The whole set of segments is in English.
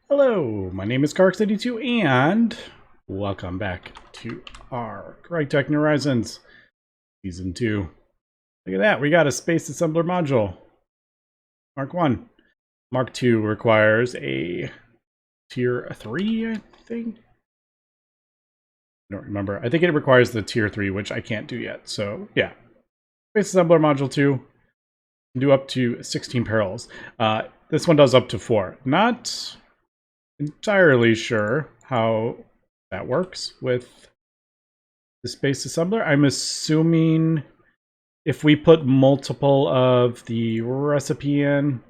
Hello, my name is Carx82 and welcome back to our GregTech New Horizons Season 2. Look at that, we got a Space Assembler module. Mark 1. Mark 2 requires a Tier 3, I think? I don't remember. I think it requires the Tier 3, which I can't do yet. So, yeah. Space Assembler Module 2 can do up to 16 parallels. This one does up to 4. Not entirely sure how that works with the space assembler. I'm assuming if we put multiple of the recipe in,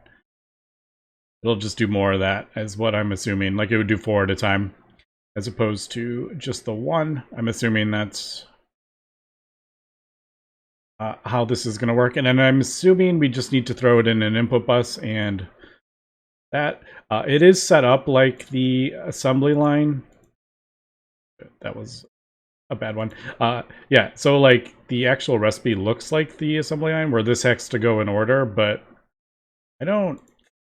it'll just do more of that, is what I'm assuming. Like it would do 4 at a time, as opposed to just the one. I'm assuming that's how this is going to work. And then I'm assuming we just need to throw it in an input bus, and that it is set up like the assembly line. That was a bad one. Yeah, so like the actual recipe looks like the assembly line where this has to go in order, but I don't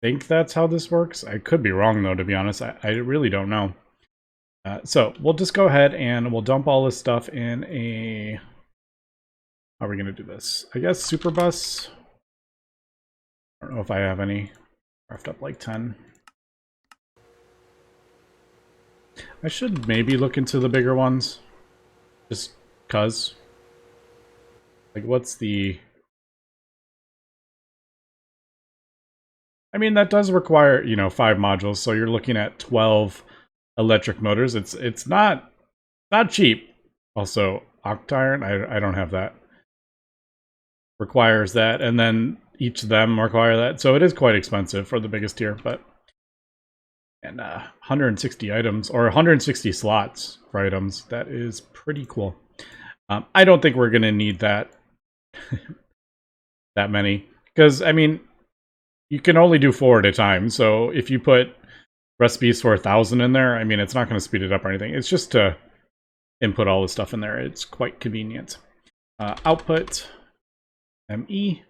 think that's how this works. I could be wrong though, to be honest. I really don't know. So we'll just go ahead and we'll dump all this stuff in a... How are we going to do this? I guess super bus. I don't know if I have any. Craft up like 10. I should maybe look into the bigger ones. Just cuz. Like, what's the... I mean, that does require, 5 modules, so you're looking at 12 electric motors. It's not cheap. Also, Octiron, I don't have that. Requires that, and then each of them require that. So it is quite expensive for the biggest tier, but... And 160 items, or 160 slots for items. That is pretty cool. I don't think we're going to need that that many. Because, I mean, you can only do 4 at a time. So if you put recipes for 1,000 in there, I mean, it's not going to speed it up or anything. It's just to input all the stuff in there. It's quite convenient. Output, ME,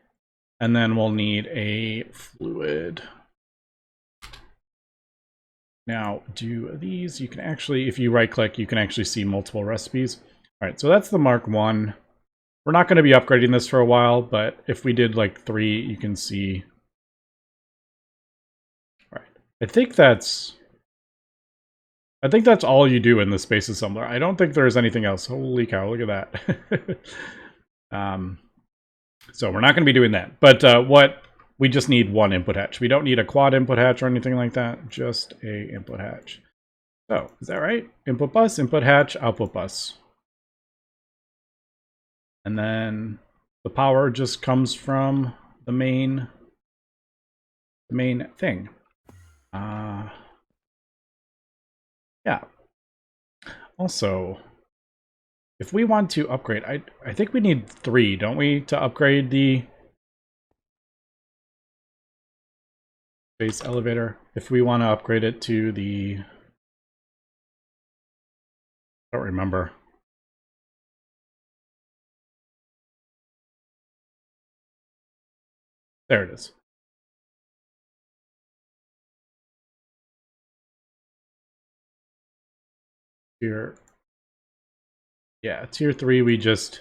and then we'll need a fluid. Now, do these, you can actually, if you right click, you can actually see multiple recipes. All right, so that's the Mark 1. We're not going to be upgrading this for a while, but if we did like 3, you can see. All right, I think that's all you do in the space assembler. I don't think there's anything else. Holy cow, look at that. So we're not going to be doing that. But what we just need one input hatch. We don't need a quad input hatch or anything like that. Just a input hatch. So, is that right? Input bus, input hatch, output bus. And then the power just comes from the main thing. Yeah. Also, if we want to upgrade, I think we need 3, don't we, to upgrade the space elevator? If we want to upgrade it to the... I don't remember. There it is. Tier... Yeah, tier 3 we just...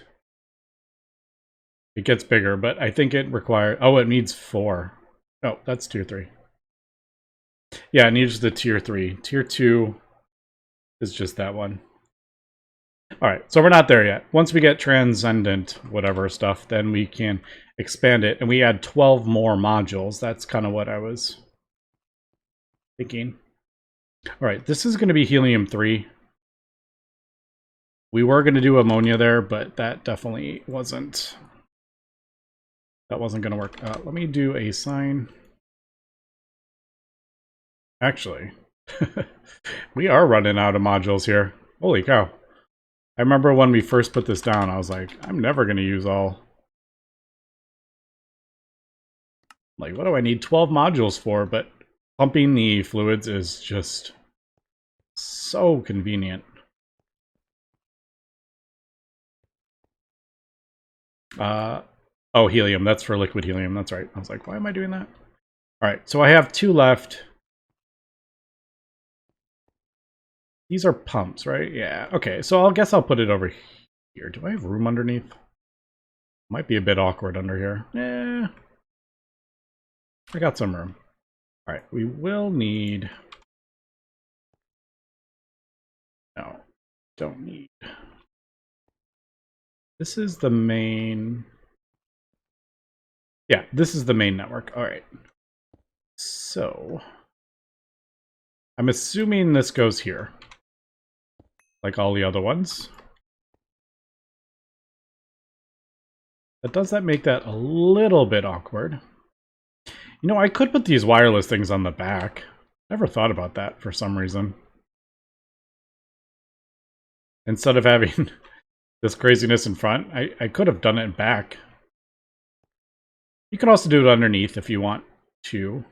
It gets bigger, but I think it requires... Oh, it needs 4. Oh, that's tier 3. Yeah, it needs the tier 3. Tier 2 is just that one. Alright, so we're not there yet. Once we get transcendent whatever stuff, then we can expand it. And we add 12 more modules. That's kind of what I was thinking. Alright, this is going to be helium-3. We were going to do ammonia there, but that definitely wasn't... That wasn't going to work. Let me do a sign. Actually, we are running out of modules here. Holy cow. I remember when we first put this down, I was like, I'm never going to use all. Like, what do I need 12 modules for? But pumping the fluids is just so convenient. Oh, helium. That's for liquid helium. That's right. I was like, why am I doing that? All right, so I have 2 left. These are pumps, right? Yeah. Okay, so I guess I'll put it over here. Do I have room underneath? Might be a bit awkward under here. Yeah. I got some room. All right, we will need... No, don't need. This is the main... Yeah, this is the main network. All right. So... I'm assuming this goes here. Like all the other ones. But does that make that a little bit awkward? You know, I could put these wireless things on the back. Never thought about that for some reason. Instead of having this craziness in front, I could have done it in back. You can also do it underneath if you want to.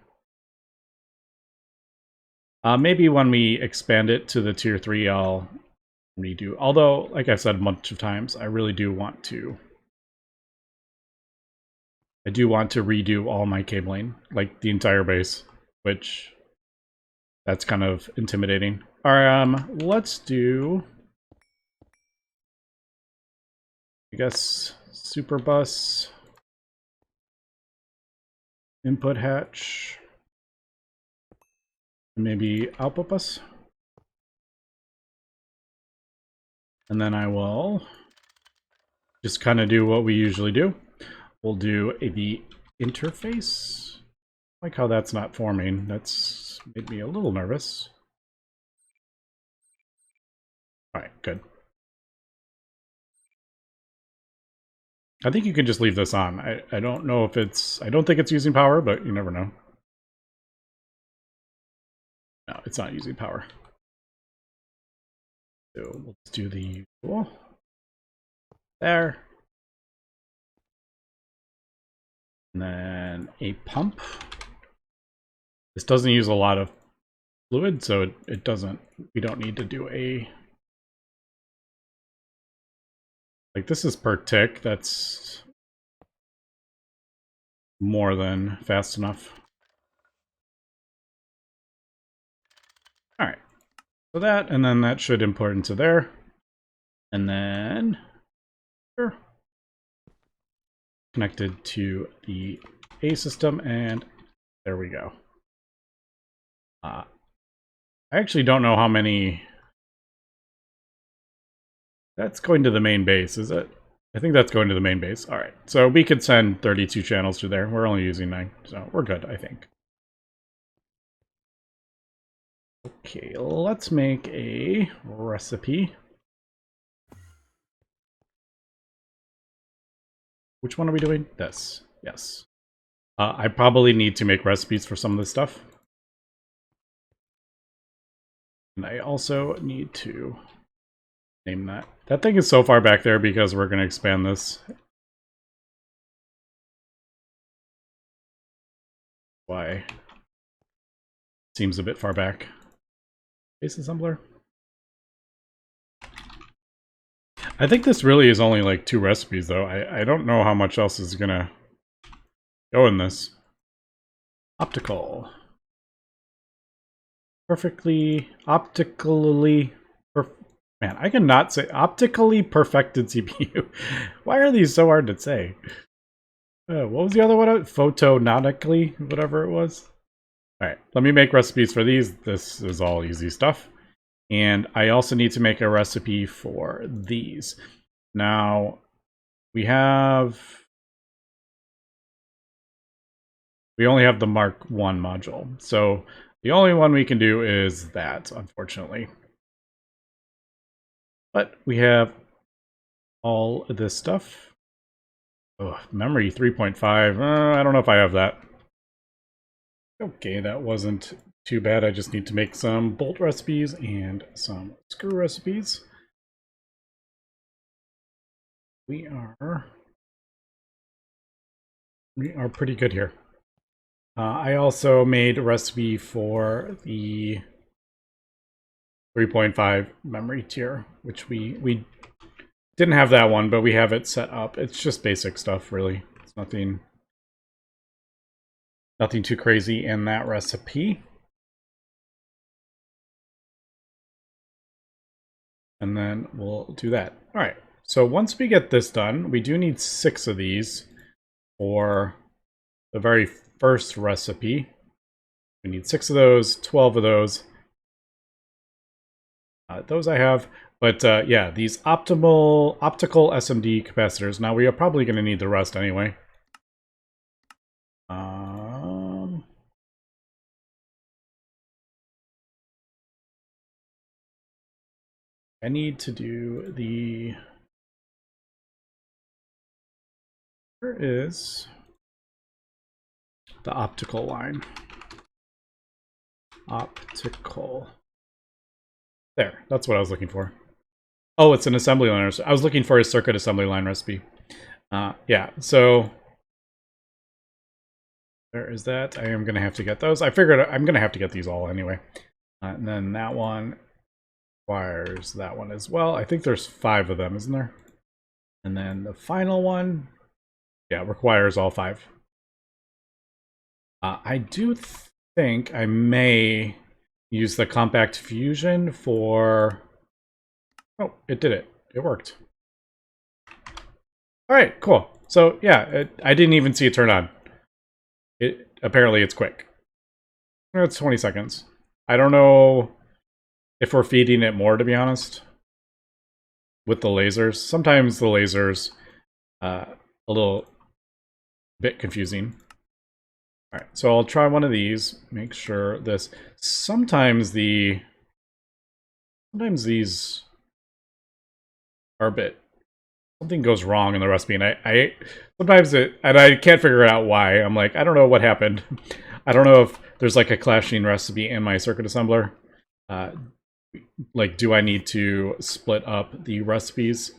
Maybe when we expand it to the tier 3, I'll redo. Although, like I've said a bunch of times, I really do want to. I do want to redo all my cabling, like the entire base, which that's kind of intimidating. All right, let's do, I guess, super bus, input hatch, maybe output bus. And then I will just kind of do what we usually do. We'll do the interface. I like how that's not forming. That's made me a little nervous. All right, good. I think you can just leave this on. I don't know if it's... I don't think it's using power, but you never know. No, it's not using power. So let's do the usual. There. And then a pump. This doesn't use a lot of fluid, so it doesn't... We don't need to do a... Like, this is per tick. That's more than fast enough. All right. So that, and then that should import into there. And then... Sure. Connected to the A system, and there we go. I actually don't know how many... That's going to the main base, is it? I think that's going to the main base. All right, so we could send 32 channels through there. We're only using 9, so we're good, I think. Okay, let's make a recipe. Which one are we doing? This. Yes. I probably need to make recipes for some of this stuff. And I also need to name that. That thing is so far back there because we're going to expand this. Why? Seems a bit far back. Base assembler. I think this really is only like 2 recipes though. I don't know how much else is gonna go in this. Optical. Optically, man, I cannot say optically perfected CPU. Why are these so hard to say? What was the other one? Photonically, whatever it was. All right, let me make recipes for these. This is all easy stuff. And I also need to make a recipe for these. Now, we only have the Mark 1 module. So the only one we can do is that, unfortunately. But we have all this stuff. Oh, memory 3.5. I don't know if I have that. Okay, that wasn't too bad. I just need to make some bolt recipes and some screw recipes. We are pretty good here. I also made a recipe for the 3.5 memory tier, which we didn't have that one, but we have it set up. It's just basic stuff, really. It's nothing too crazy in that recipe. and then we'll do that. All right, so once we get this done, we do need 6 of these for the very first recipe. We need 6 of those, 12 of those. Those I have. But yeah, these optical SMD capacitors. Now we are probably going to need the rest anyway. I need to do the... Where is the optical line? Optical. There, that's what I was looking for. Oh, it's an assembly line. I was looking for a circuit assembly line recipe. Yeah, so there is that. I am going to have to get those. I figured I'm going to have to get these all anyway. And then that one requires that one as well. I think there's 5 of them, isn't there? And then the final one, yeah, requires all 5. I do think I may use the compact fusion for... Oh, it did it. It worked. All right, cool. So yeah, I didn't even see it turn on. Apparently it's quick. It's 20 seconds. I don't know if we're feeding it more, to be honest, with the lasers. Sometimes the lasers a little bit confusing. All right, so I'll try one of these. Make sure this. Sometimes these are a bit... Something goes wrong in the recipe, and I sometimes I can't figure out why. I'm like, I don't know what happened. I don't know if there's like a clashing recipe in my circuit assembler. Like, do I need to split up the recipes?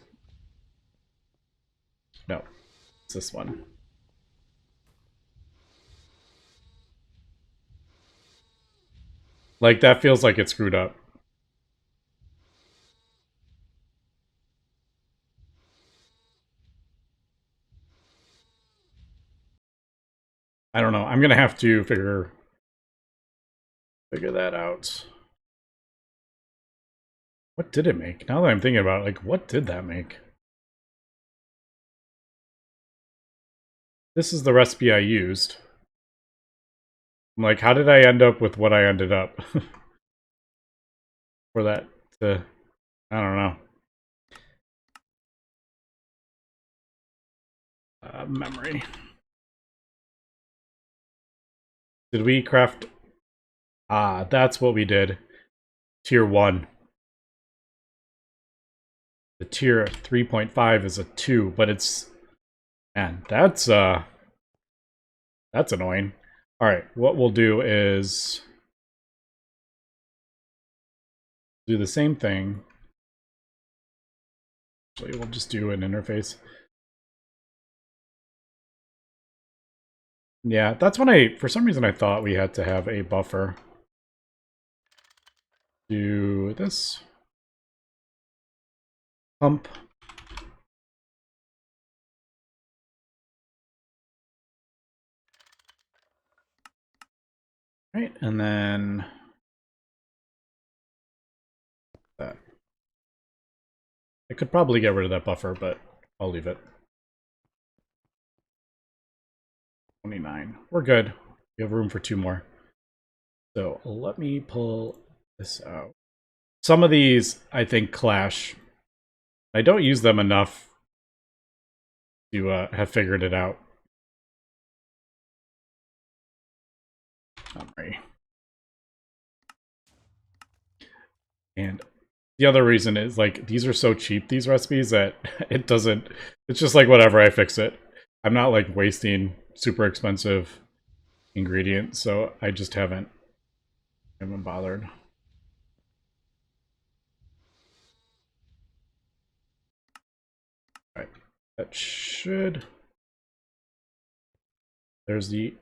No, it's this one. Like, that feels like it's screwed up. I don't know. I'm gonna have to figure that out. What did it make? Now that I'm thinking about it, like, what did that make? This is the recipe I used. I'm like, how did I end up with what I ended up? For that to... I don't know. Memory. Did we craft... Ah, that's what we did. Tier 1. The tier 3.5 is a 2, but it's... Man, that's annoying. Alright, what we'll do is... do the same thing. Actually, we'll just do an interface. Yeah, that's when for some reason I thought we had to have a buffer. Do this. Pump. Right, and then that. I could probably get rid of that buffer, but I'll leave it. 29. We're good. We have room for 2 more. So let me pull this out. Some of these, I think, clash. I don't use them enough to have figured it out. Memory. And the other reason is, like, these are so cheap, these recipes, that it doesn't... It's just like, whatever, I fix it. I'm not, like, wasting super expensive ingredients, so I just haven't bothered. All right, that should... There's the...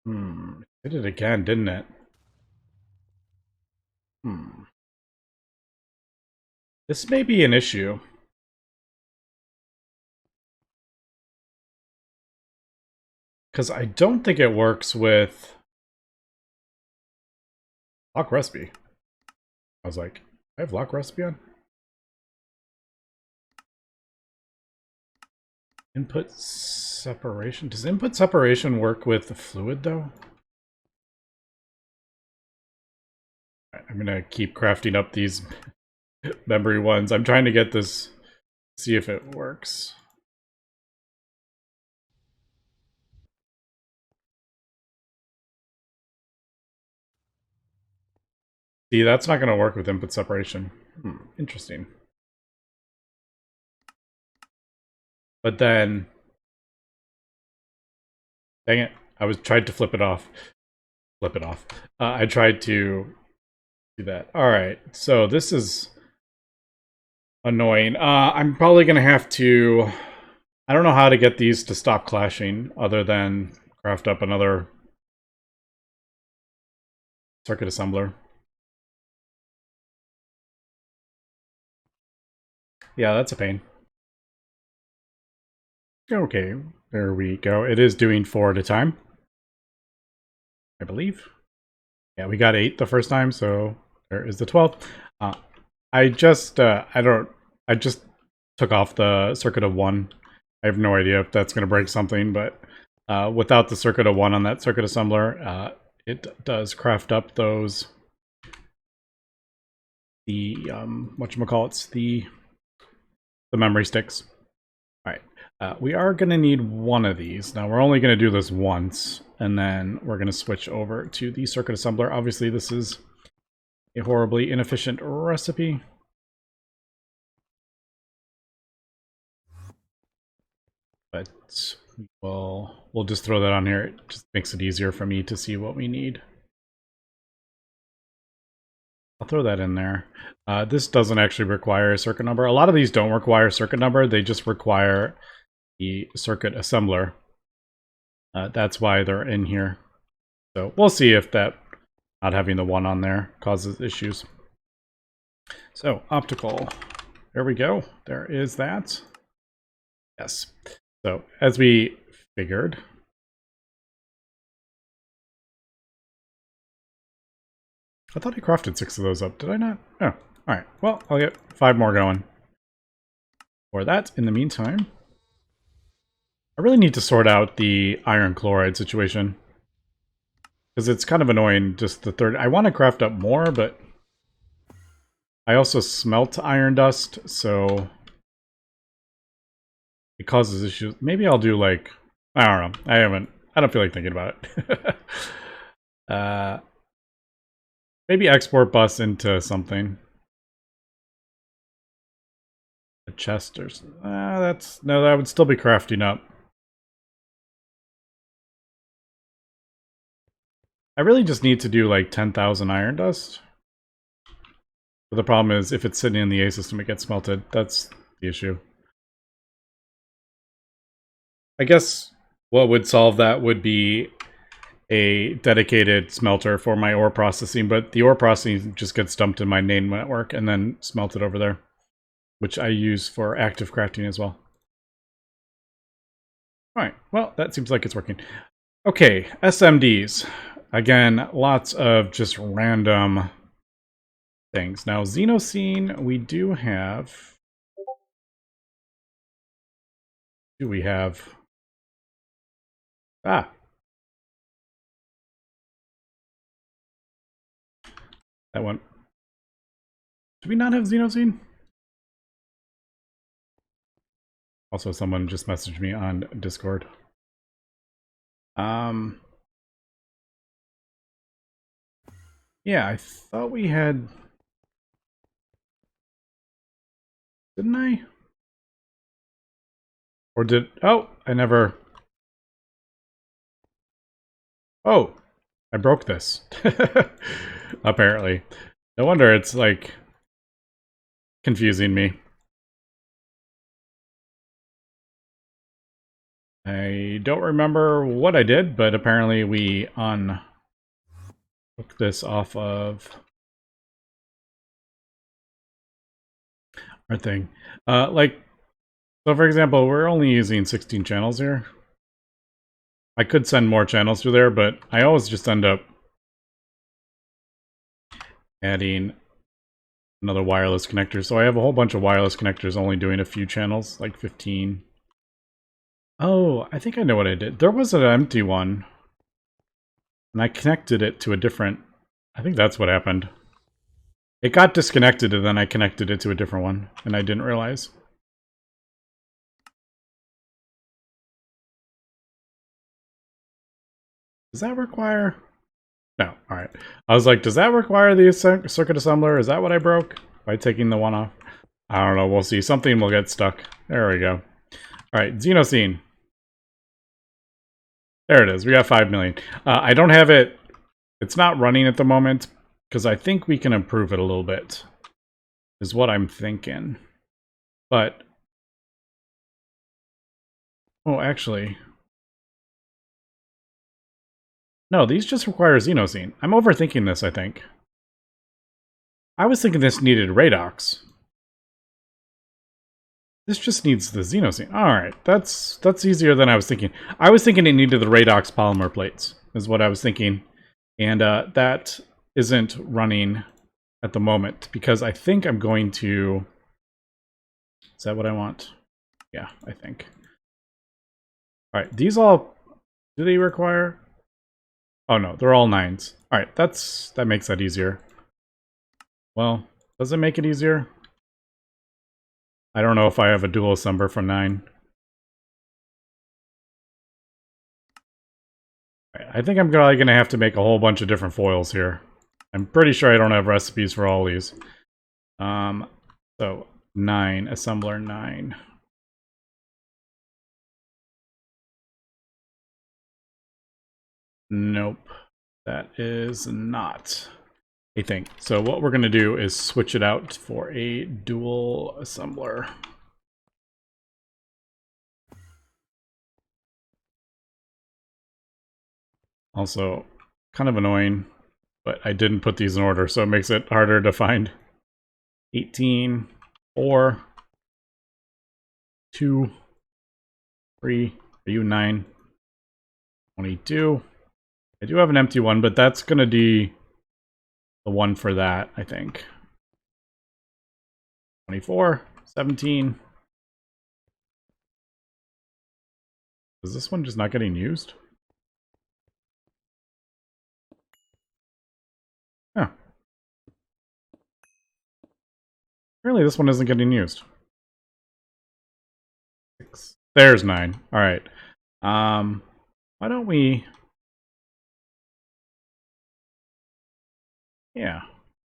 Did it again, didn't it? This may be an issue. Because I don't think it works with... Lock recipe. I was like, I have lock recipe on? Input separation. Does input separation work with the fluid though? I'm gonna keep crafting up these memory ones. I'm trying to get this, see if it works. See, that's not gonna work with input separation. Interesting. But then, dang it, I was tried to flip it off. Flip it off. I tried to do that. All right, so this is annoying. I'm probably gonna have to. I don't know how to get these to stop clashing, other than craft up another circuit assembler. Yeah, that's a pain. Okay, there we go. It is doing 4 at a time, I believe. Yeah, we got 8 the first time, so there is the 12th. I just took off the circuit of 1. I have no idea if that's going to break something, but without the circuit of 1 on that circuit assembler, it does craft up those, the whatchamacallits, the memory sticks. All right, we are going to need one of these. Now, we're only going to do this once, and then we're going to switch over to the circuit assembler. Obviously, this is a horribly inefficient recipe. But we'll just throw that on here. It just makes it easier for me to see what we need. I'll throw that in there. This doesn't actually require a circuit number. A lot of these don't require a circuit number. They just require the circuit assembler. That's why they're in here. So we'll see if that not having the 1 on there causes issues. So optical, there we go. There is that. Yes. So as we figured, I thought I crafted 6 of those up. Did I not? Oh, all right. Well, I'll get 5 more going for that. In the meantime, I really need to sort out the iron chloride situation, because it's kind of annoying. Just the third. I want to craft up more, but I also smelt iron dust, so it causes issues. Maybe I'll do like, I don't know. I don't feel like thinking about it. Maybe export bus into something. A chest or something. That would still be crafting up. I really just need to do like 10,000 iron dust. But the problem is, if it's sitting in the A system, it gets smelted. That's the issue. I guess what would solve that would be a dedicated smelter for my ore processing, but the ore processing just gets dumped in my main network and then smelted over there, which I use for active crafting as well. All right, well, that seems like it's working. Okay, SMDs. Again, lots of just random things. Now, Xenoscene, we do have... Do we have... Ah! That one. Do we not have Xenoscene? Also, someone just messaged me on Discord. Yeah, I thought we had... Didn't I? Or did... Oh, I never... Oh, I broke this. Apparently. No wonder it's, like, confusing me. I don't remember what I did, but apparently we took this off of our thing. So for example, we're only using 16 channels here. I could send more channels through there, but I always just end up adding Another wireless connector. So I have a whole bunch of wireless connectors only doing a few channels, like 15. Oh, I think I know what I did. There was an empty one. And I connected it to a different... I think that's what happened. It got disconnected and then I connected it to a different one. And I didn't realize. Does that require... No, alright. I was like, does that require the circuit assembler? Is that what I broke? By taking the one off? I don't know, we'll see. Something will get stuck. There we go. Alright, Xenoscene. There it is. We got 5 million. I don't have it... It's not running at the moment, because I think we can improve it a little bit. Is what I'm thinking. But... Oh, actually... No, these just require Xenoscene. I'm overthinking this, I think. I was thinking this needed Radox. This just needs the Xenoscene. Alright, that's easier than I was thinking. I was thinking it needed the Radox polymer plates, is what I was thinking. And that isn't running at the moment, because I think I'm going to... Is that what I want? Yeah, I think. Alright, these all... Do they require... Oh no, they're all 9s. Alright, that makes that easier. Well, does it make it easier? I don't know if I have a dual assembler for 9. I think I'm probably going to have to make a whole bunch of different foils here. I'm pretty sure I don't have recipes for all these. So 9, assembler 9. Nope, that is not a thing. So what we're going to do is switch it out for a dual assembler. Also, kind of annoying, but I didn't put these in order, so it makes it harder to find. 18, 4, 2, 3, are you 9? 22. I do have an empty one, but that's going to be the one for that, I think. 24, 17. Is this one just not getting used? Oh. Apparently this one isn't getting used. 6. There's 9. Alright. Why don't we... Yeah.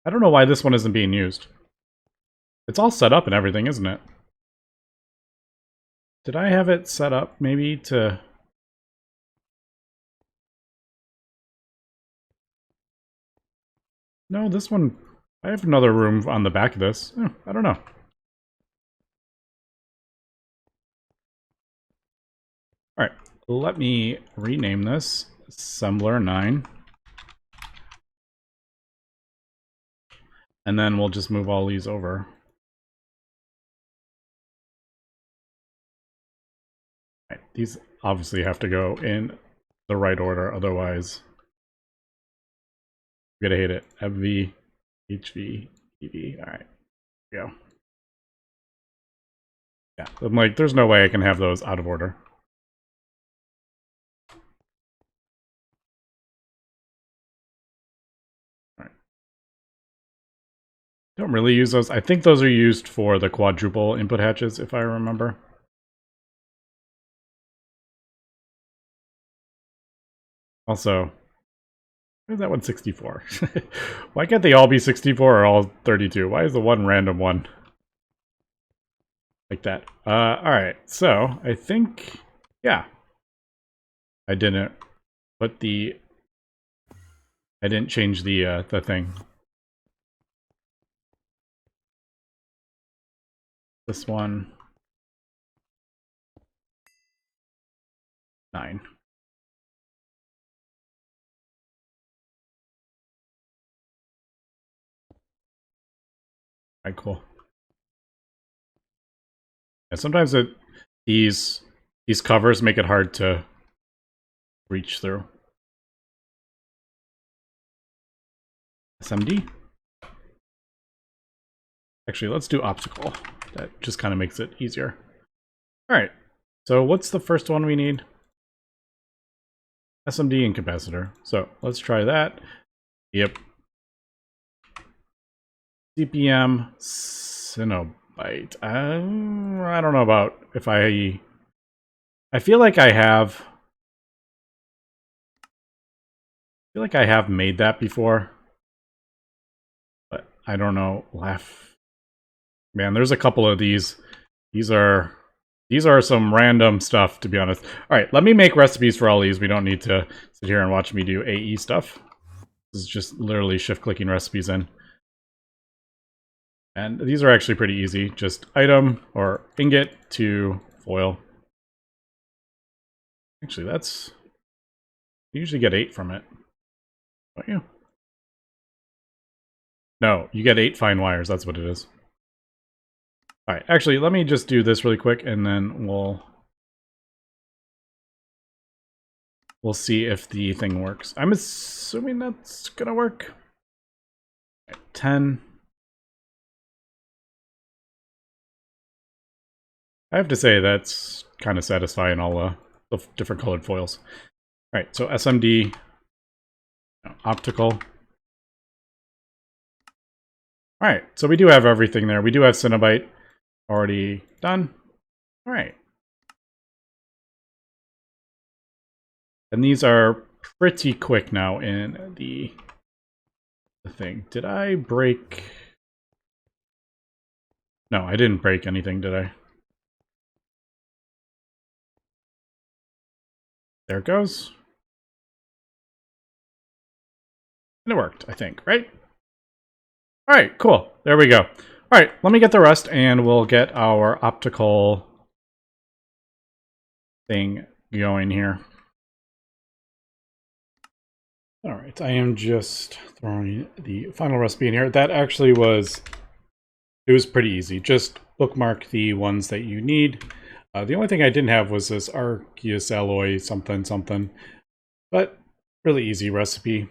I don't know why this one isn't being used. It's all set up and everything, isn't it? Did I have it set up maybe to... No, this one... I have another room on the back of this. I don't know. Alright, let me rename this Assembler 9. And then we'll just move all these over. Right, these obviously have to go in the right order, otherwise I'm gonna hate it. FV, HV, EV. Alright, go. Yeah, I'm like, there's no way I can have those out of order. Don't really use those. I think those are used for the quadruple input hatches, if I remember. Also, why is that one 64? Why can't they all be 64 or all 32? Why is the one random one? Like that. Alright, so I think, yeah. I didn't put the... I didn't change the thing. This one. 9. Alright, cool. Yeah, sometimes these covers make it hard to reach through. SMD. Actually, let's do optical. That just kind of makes it easier. All right. So what's the first one we need? SMD and capacitor. So let's try that. Yep. CPM Cinnabyte. I don't know about if I feel like I have made that before, but I don't know. Man, there's a couple of these. These are some random stuff, to be honest. All right, let me make recipes for all these. We don't need to sit here and watch me do AE stuff. This is just literally shift-clicking recipes in. And these are actually pretty easy. Just item or ingot to foil. Actually, that's... You usually get 8 from it. Don't you? No, you get 8 fine wires. That's what it is. All right, actually, let me just do this really quick, and then we'll see if the thing works. I'm assuming that's gonna work. 10. I have to say that's kind of satisfying, all the different colored foils. All right, so SMD, optical. All right, so we do have everything there. We do have Cinnabyte already done. All right. And these are pretty quick now in the thing. Did I break? No, I didn't break anything, did I? There it goes. And it worked, I think, right? All right, cool. There we go. All right, let me get the rest, and we'll get our optical thing going here. All right, I am just throwing the final recipe in here. That actually was, it was pretty easy. Just bookmark the ones that you need. The only thing I didn't have was this Arceus alloy something something, but really easy recipe.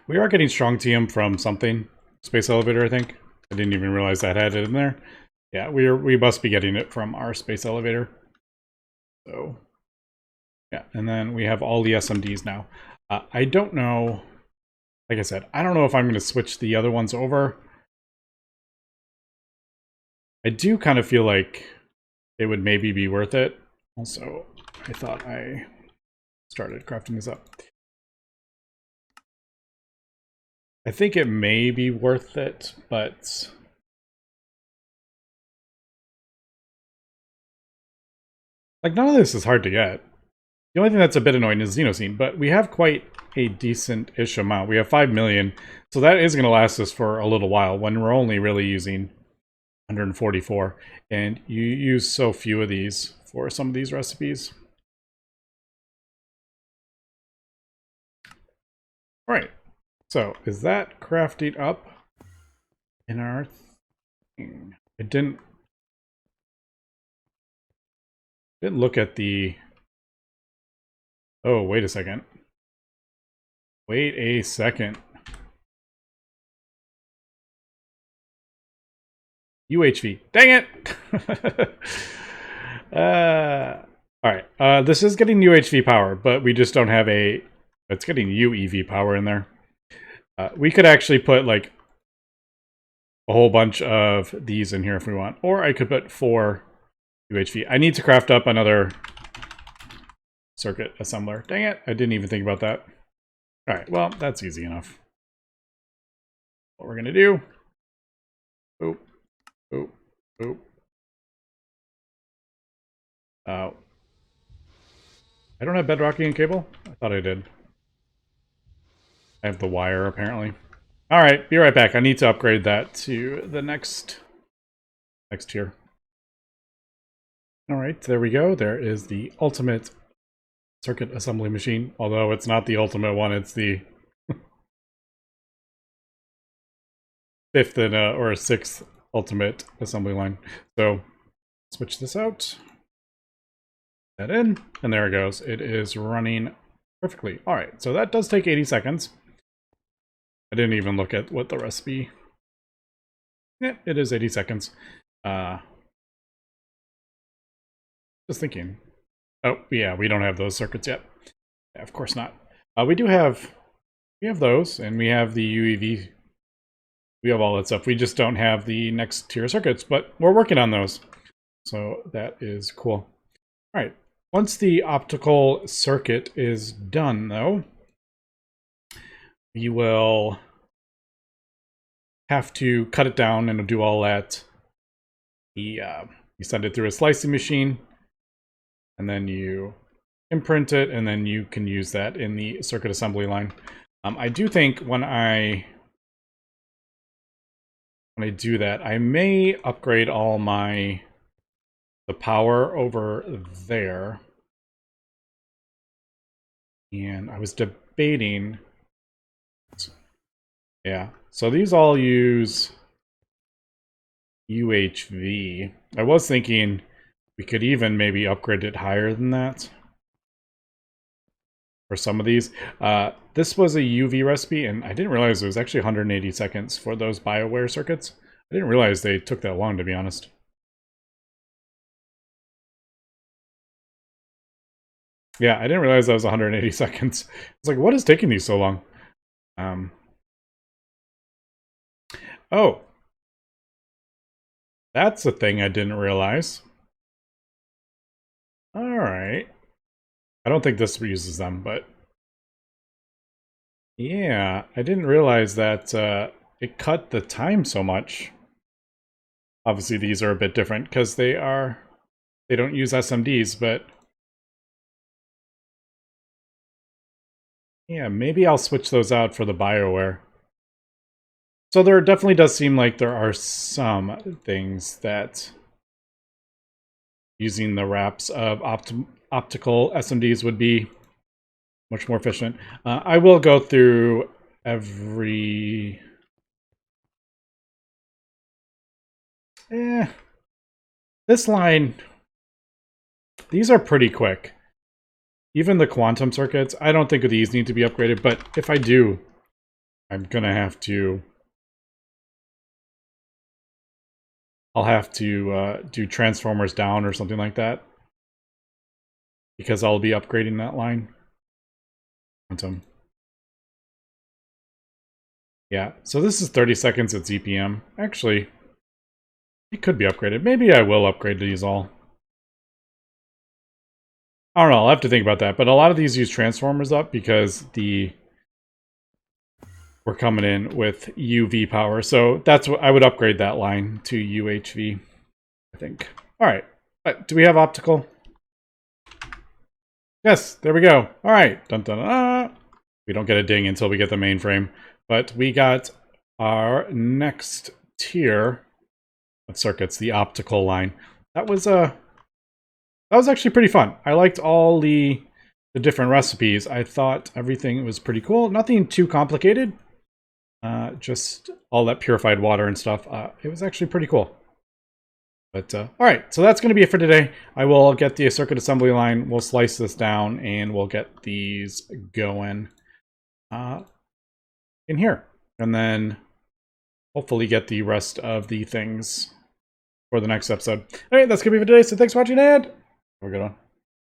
We are getting strontium from something. Space elevator, I think. I didn't even realize that had it in there. Yeah, we must be getting it from our space elevator. So, yeah, and then we have all the SMDs now. I don't know, like I said, I don't know if I'm going to switch the other ones over. I do kind of feel like it would maybe be worth it. Also, I thought I started crafting this up. I think it may be worth it, but like none of this is hard to get. The only thing that's a bit annoying is Xenosine, but we have quite a decent-ish amount. We have 5 million, so that is going to last us for a little while when we're only really using 144. And you use so few of these for some of these recipes. All right, so is that crafting up in our thing? It didn't look at the... Oh, wait a second. Wait a second. UHV. Dang it! Alright. This is getting UHV power, but we just don't have a... It's getting UEV power in there. We could actually put, like, a whole bunch of these in here if we want. Or I could put 4 UHV. I need to craft up another circuit assembler. Dang it, I didn't even think about that. Alright, well, that's easy enough. What we're going to do... Boop. Boop. Boop. I don't have bedrocking cable? I thought I did. I have the wire, apparently. Alright, be right back. I need to upgrade that to the next tier. Alright, there we go. There is the ultimate circuit assembly machine. Although it's not the ultimate one, it's the 5th and, or 6th ultimate assembly line. So, switch this out. That in, and there it goes. It is running perfectly. Alright, so that does take 80 seconds. I didn't even look at what the recipe. Yeah, it is 80 seconds. Just thinking. Oh, yeah, we don't have those circuits yet. Yeah, of course not. We have those, and we have the UEV. We have all that stuff. We just don't have the next tier circuits, but we're working on those. So that is cool. All right. Once the optical circuit is done, though, we will have to cut it down and do all that. You send it through a slicing machine, and then you imprint it, and then you can use that in the circuit assembly line. I do think when I do that, I may upgrade all the power over there. And I was debating. Yeah, so these all use UHV. I was thinking we could even maybe upgrade it higher than that for some of these. This was a UV recipe, and I didn't realize it was actually 180 seconds for those BioWare circuits. I didn't realize they took that long, to be honest. Yeah, I didn't realize that was 180 seconds. It's like, what is taking these so long? Oh. That's a thing I didn't realize. Alright. I don't think this uses them, but... yeah, I didn't realize that it cut the time so much. Obviously, these are a bit different, because they don't use SMDs, but... yeah, maybe I'll switch those out for the BioWare. So there definitely does seem like there are some things that using the wraps of optical SMDs would be much more efficient. I will go through every... this line, these are pretty quick. Even the quantum circuits, I don't think these need to be upgraded, but if I do, I'm gonna have to... I'll have to do transformers down or something like that, because I'll be upgrading that line. Quantum. Yeah, so this is 30 seconds at ZPM. Actually, it could be upgraded. Maybe I will upgrade these all. I don't know, I'll have to think about that. But a lot of these use transformers up because we're coming in with UV power. So that's what I would upgrade that line to UHV, I think. All right, do we have optical? Yes, there we go. All right, dun dun dun. We don't get a ding until we get the mainframe, but we got our next tier of circuits, the optical line. That was actually pretty fun. I liked all the different recipes. I thought everything was pretty cool. Nothing too complicated. Just all that purified water and stuff. It was actually pretty cool. But all right, so that's going to be it for today. I will get the circuit assembly line. We'll slice this down and we'll get these going in here, and then hopefully get the rest of the things for the next episode. All right, that's going to be for today. So thanks for watching, and have a good one.